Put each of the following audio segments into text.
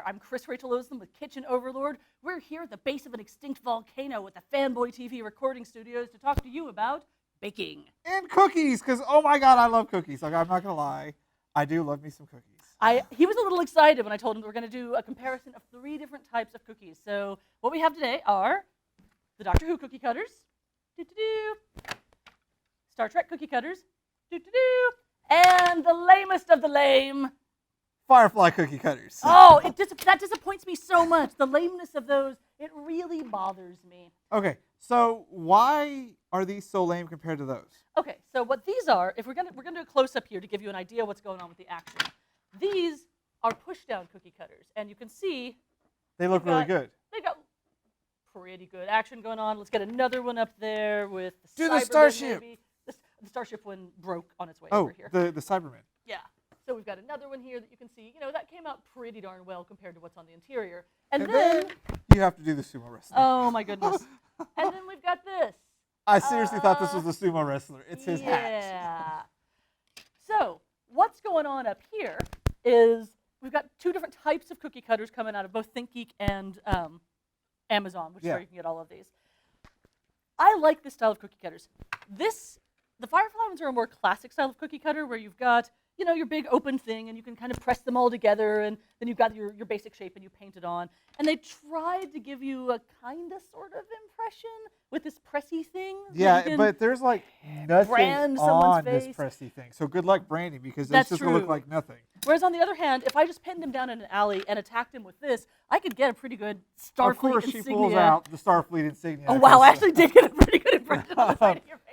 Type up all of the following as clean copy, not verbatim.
there. I'm Chris-Rachael with Kitchen Overlord. We're here at the base of an extinct volcano at the Fanboy TV recording studios to talk to you about baking. And cookies, because, oh my God, I love cookies. Like, I'm not going to lie. I do love me some cookies. He was a little excited when I told him we're going to do a comparison of 3 different types of cookies. So what we have today are the Doctor Who cookie cutters, Star Trek cookie cutters, and the lamest of the lame, Firefly cookie cutters. Oh, that disappoints me so much. The lameness of those, it really bothers me. Okay, so why are these so lame compared to those? Okay, so what these are, if we're gonna do a close-up here to give you an idea what's going on with the action. These are push-down cookie cutters, and you can see they look really good. They got pretty good action going on. Let's get another one up there with the the Starship. Maybe. The Starship one broke on its way over here. Oh, the Cyberman. Yeah. So we've got another one here that you can see. You know, that came out pretty darn well compared to what's on the interior. And then you have to do the sumo wrestler. Oh my goodness. And then we've got this. I seriously thought this was the sumo wrestler. It's his hat. Yeah. So what's going on up here is we've got 2 different types of cookie cutters coming out of both ThinkGeek and Amazon, which is where you can get all of these. I like this style of cookie cutters. The Firefly ones are a more classic style of cookie cutter where you've got, you know, your big open thing and you can kind of press them all together and then you've got your basic shape and you paint it on. And they tried to give you a kind of sort of impression with this pressy thing. Yeah, but there's like nothing brand on face. this pressy thing. So good luck branding because That's it's just true. going to look like nothing. Whereas on the other hand, if I just pinned him down in an alley and attacked him with this, I could get a pretty good Starfleet Of course insignia. she pulls out the Starfleet insignia. Oh wow, I actually did get a pretty good impression on the side of your face.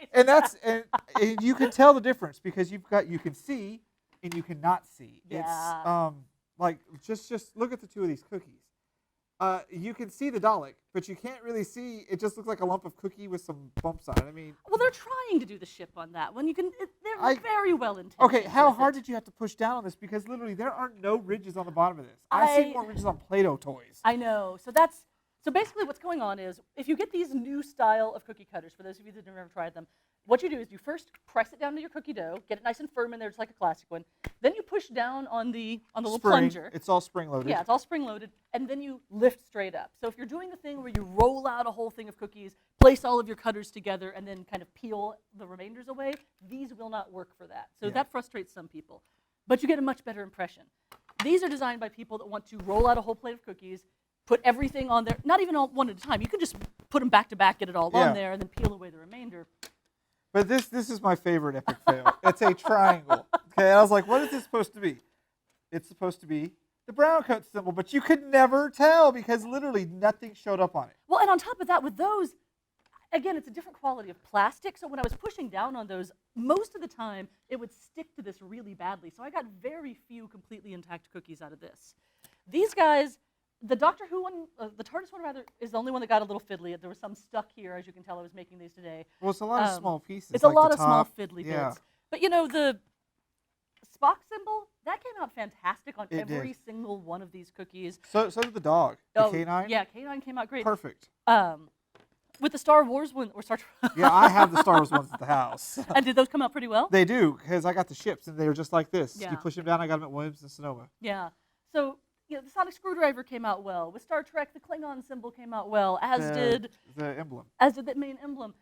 And you can tell the difference because you can see and you cannot see. Yeah. It's like just look at the 2 of these cookies. You can see the Dalek, but you can't really see. It just looks like a lump of cookie with some bumps on it. I mean, well, they're trying to do the ship on that one. They're very well intended. Okay, how hard did you have to push down on this? Because literally there are no ridges on the bottom of this. I see more ridges on Play-Doh toys. I know. So basically what's going on is if you get these new style of cookie cutters, for those of you that have never tried them, what you do is you first press it down to your cookie dough, get it nice and firm in there, just like a classic one. Then you push down on the little plunger. It's all spring loaded. Yeah, it's all spring loaded, and then you lift straight up. So if you're doing the thing where you roll out a whole thing of cookies, place all of your cutters together, and then kind of peel the remainders away, these will not work for that. So that frustrates some people. But you get a much better impression. These are designed by people that want to roll out a whole plate of cookies, put everything on there, not even all one at a time. You can just put them back to back, get it all on there, and then peel away the remainder. But this is my favorite epic fail. It's a triangle. Okay, I was like, what is this supposed to be? It's supposed to be the brown coat symbol, but you could never tell because literally nothing showed up on it. Well, and on top of that, with those, again, it's a different quality of plastic. So when I was pushing down on those, most of the time, it would stick to this really badly. So I got very few completely intact cookies out of this. These guys, the Doctor Who one, the TARDIS one rather, is the only one that got a little fiddly. There was some stuck here, as you can tell. I was making these today. Well, it's a lot of small pieces. It's like a lot of small fiddly bits. But you know, the Spock symbol, that came out fantastic on every single one of these cookies. So did the dog, the K9. Yeah, K9 came out great. Perfect. With the Star Wars one, or Star Trek. Yeah, I have the Star Wars ones at the house. And did those come out pretty well? They do, because I got the ships, and they were just like this. Yeah. You push them down, I got them at Williams and Sonoma. Yeah. So, you know, the sonic screwdriver came out well. With Star Trek, the Klingon symbol came out well, as did the emblem. As did that main emblem.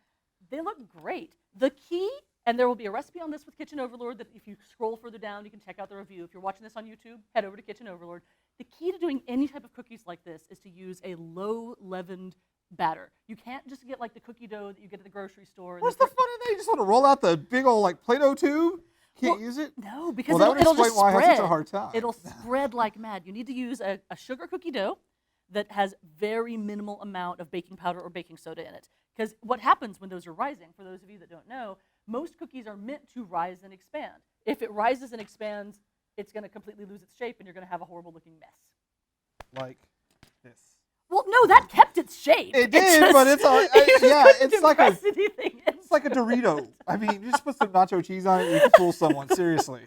They look great. The key, and there will be a recipe on this with Kitchen Overlord that if you scroll further down, you can check out the review. If you're watching this on YouTube, head over to Kitchen Overlord. The key to doing any type of cookies like this is to use a low-leavened batter. You can't just get like the cookie dough that you get at the grocery store. What's the fun in that? You just want to roll out the big old like Play-Doh tube? Can't use it? No, because that would it'll explain just why spread. I have such a hard time. It'll spread like mad. You need to use a sugar cookie dough that has very minimal amount of baking powder or baking soda in it. Because what happens when those are rising, for those of you that don't know, most cookies are meant to rise and expand. If it rises and expands, it's going to completely lose its shape and you're going to have a horrible looking mess. Like this. Well, no, that kept its shape. It did, but it's all, it's like a Dorito. I mean, you just put some nacho cheese on it, you can fool someone, seriously.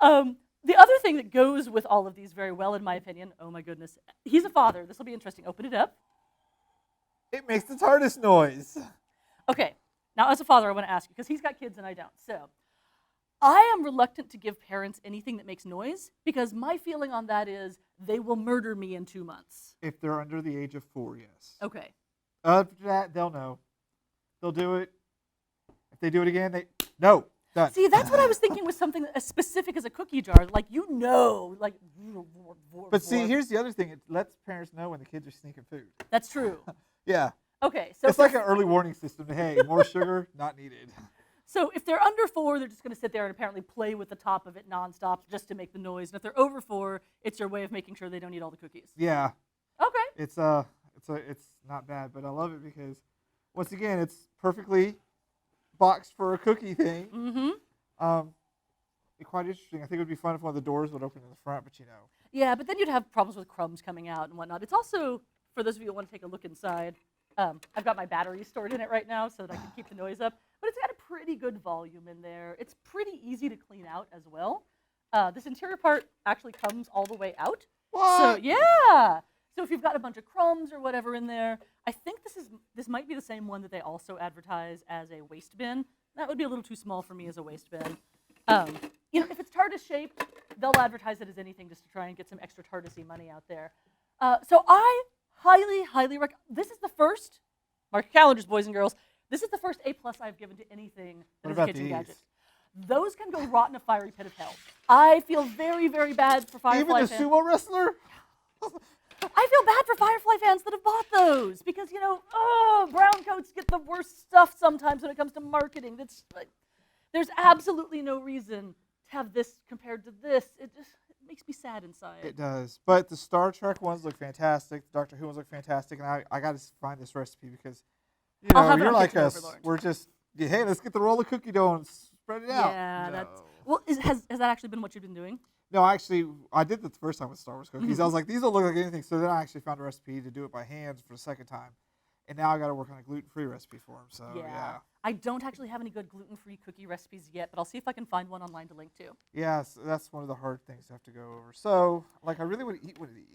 The other thing that goes with all of these very well, in my opinion, oh my goodness, he's a father. This will be interesting. Open it up. It makes the TARDIS noise. Okay, now as a father, I want to ask you, because he's got kids and I don't. So, I am reluctant to give parents anything that makes noise because my feeling on that is they will murder me in 2 months. If they're under the age of 4, yes. Okay. After that, they'll know. They'll do it. If they do it again, no. Done. See, that's what I was thinking was something as specific as a cookie jar. Like, like. But see, here's the other thing. It lets parents know when the kids are sneaking food. That's true. Yeah. Okay. So it's like an early warning system. Hey, more sugar, not needed. So if they're under 4, they're just going to sit there and apparently play with the top of it nonstop just to make the noise. And if they're over 4, it's your way of making sure they don't eat all the cookies. Yeah. Okay. It's not bad, but I love it because once again, it's perfectly boxed for a cookie thing. Mm-hmm. It's quite interesting. I think it would be fun if one of the doors would open in the front, but Yeah, but then you'd have problems with crumbs coming out and whatnot. It's also, for those of you who want to take a look inside, I've got my batteries stored in it right now so that I can keep the noise up. But it's got a pretty good volume in there. It's pretty easy to clean out as well. This interior part actually comes all the way out. What? So yeah. So if you've got a bunch of crumbs or whatever in there, I think this might be the same one that they also advertise as a waste bin. That would be a little too small for me as a waste bin. If it's TARDIS shaped, they'll advertise it as anything just to try and get some extra TARDIS-y money out there. So I highly, highly recommend. This is the first, mark your calendars, boys and girls. This is the first A+ I've given to anything that is a kitchen gadget. Those can go rot in a fiery pit of hell. I feel very, very bad for Firefly Even the sumo wrestler? I feel bad for Firefly fans that have bought those because, brown coats get the worst stuff sometimes when it comes to marketing. There's absolutely no reason to have this compared to this. It makes me sad inside. It does. But the Star Trek ones look fantastic. The Doctor Who ones look fantastic. And I got to find this recipe because, you're like us. Overlord. We're just, hey, let's get the roll of cookie dough and spread it out. Yeah, has that actually been what you've been doing? No, actually, I did that the first time with Star Wars cookies. I was like, these don't look like anything. So then I actually found a recipe to do it by hand for the second time. And now I got to work on a gluten-free recipe for them. So, yeah. I don't actually have any good gluten-free cookie recipes yet, but I'll see if I can find one online to link to. Yeah, so that's one of the hard things to have to go over. So, I really want to eat one of these.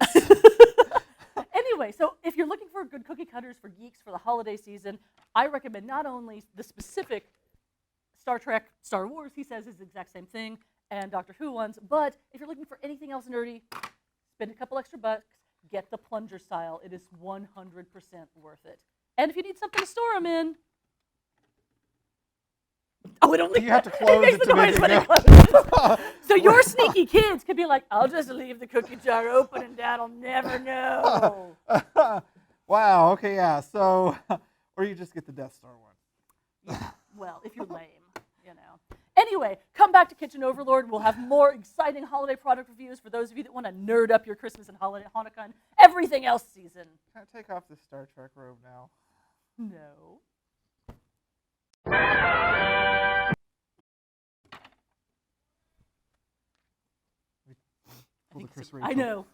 Anyway, so if you're looking for good cookie cutters for geeks for the holiday season, I recommend not only the specific Star Trek, Star Wars, he says is the exact same thing, and Doctor Who ones, but if you're looking for anything else nerdy, spend a couple extra bucks, get the plunger style. It is 100% worth it. And if you need something to store them in, it only you have to close it to make it closes. So your sneaky kids could be like, I'll just leave the cookie jar open and Dad'll never know. Wow, okay, yeah. So, or you just get the Death Star one. Yeah, well, if you're lame, Anyway, come back to Kitchen Overlord. We'll have more exciting holiday product reviews for those of you that want to nerd up your Christmas and holiday, Hanukkah, and everything else season. Can I take off this Star Trek robe now? No. Pull the Chris-Rachael. I know.